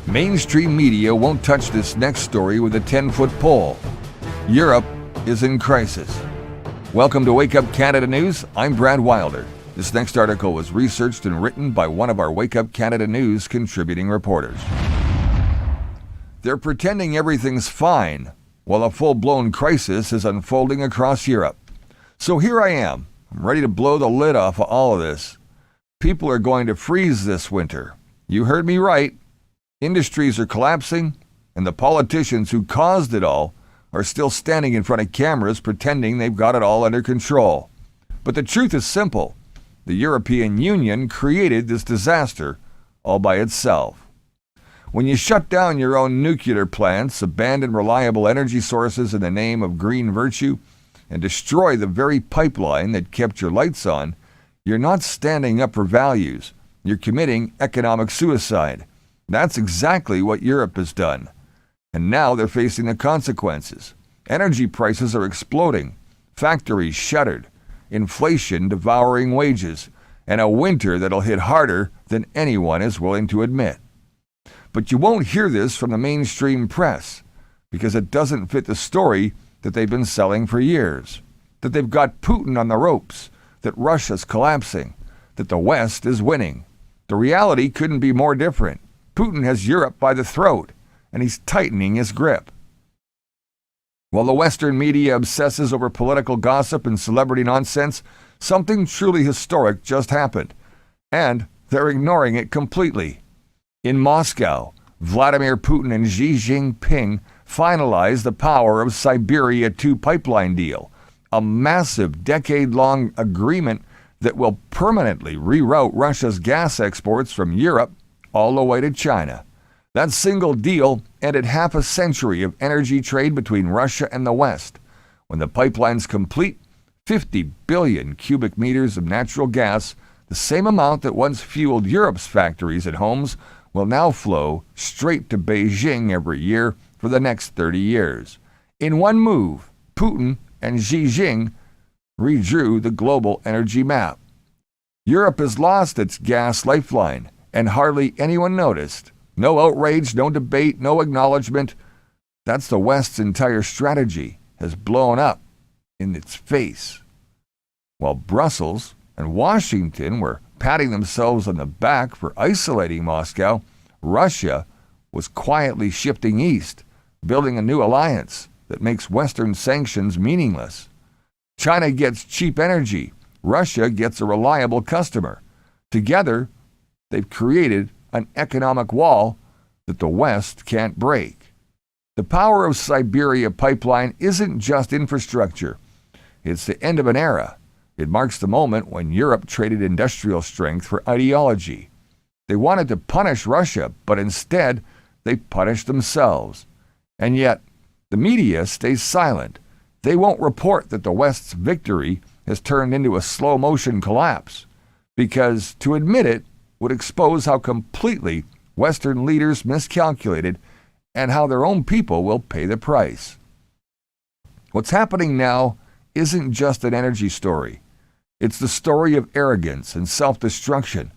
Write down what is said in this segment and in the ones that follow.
Mainstream media won't touch this next story with a 10-foot pole. Europe is in crisis. Welcome to Wake Up Canada News. I'm Brad Wilder. This next article was researched and written by one of our Wake Up Canada News contributing reporters. They're pretending everything's fine while a full-blown crisis is unfolding across Europe. So here I am. I'm ready to blow the lid off of all of this. People are going to freeze this winter. You heard me right. Industries are collapsing, and the politicians who caused it all are still standing in front of cameras pretending they've got it all under control. But the truth is simple. The European Union created this disaster all by itself. When you shut down your own nuclear plants, abandon reliable energy sources in the name of green virtue, and destroy the very pipeline that kept your lights on, you're not standing up for values. You're committing economic suicide. That's exactly what Europe has done. And now they're facing the consequences. Energy prices are exploding, factories shuttered, inflation devouring wages, and a winter that'll hit harder than anyone is willing to admit. But you won't hear this from the mainstream press because it doesn't fit the story that they've been selling for years. That they've got Putin on the ropes, that Russia's collapsing, that the West is winning. The reality couldn't be more different. Putin has Europe by the throat, and he's tightening his grip. While the Western media obsesses over political gossip and celebrity nonsense, something truly historic just happened, and they're ignoring it completely. In Moscow, Vladimir Putin and Xi Jinping finalized the Power of Siberia 2 pipeline deal, a massive decade-long agreement that will permanently reroute Russia's gas exports from Europe all the way to China. That single deal ended half a century of energy trade between Russia and the West. When the pipeline's complete, 50 billion cubic meters of natural gas, the same amount that once fueled Europe's factories and homes, will now flow straight to Beijing every year for the next 30 years. In one move, Putin and Xi Jinping redrew the global energy map. Europe has lost its gas lifeline, and hardly anyone noticed. No outrage, no debate, no acknowledgement. That's the West's entire strategy has blown up in its face. While Brussels and Washington were patting themselves on the back for isolating Moscow, Russia was quietly shifting east, building a new alliance that makes Western sanctions meaningless. China gets cheap energy. Russia gets a reliable customer. Together, they've created an economic wall that the West can't break. The Power of Siberia pipeline isn't just infrastructure. It's the end of an era. It marks the moment when Europe traded industrial strength for ideology. They wanted to punish Russia, but instead, they punished themselves. And yet, the media stays silent. They won't report that the West's victory has turned into a slow-motion collapse, because to admit it would expose how completely Western leaders miscalculated and how their own people will pay the price. What's happening now isn't just an energy story. It's the story of arrogance and self-destruction.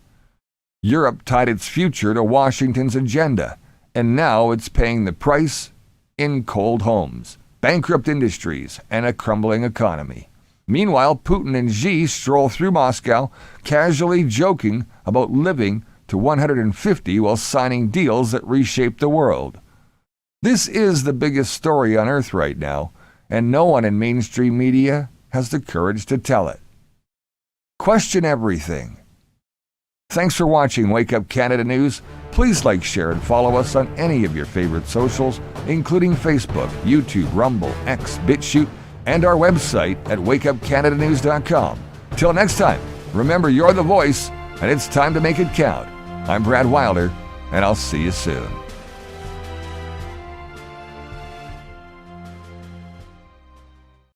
Europe tied its future to Washington's agenda, and now it's paying the price in cold homes, bankrupt industries, and a crumbling economy. Meanwhile, Putin and Xi stroll through Moscow, casually joking about living to 150 while signing deals that reshape the world. This is the biggest story on earth right now, and no one in mainstream media has the courage to tell it. Question everything. Thanks for watching Wake Up Canada News. Please like, share, and follow us on any of your favorite socials, including Facebook, YouTube, Rumble, X, BitChute, and our website at wakeupcanadanews.com. Till next time, remember you're the voice, and it's time to make it count. I'm Brad Wilder, and I'll see you soon.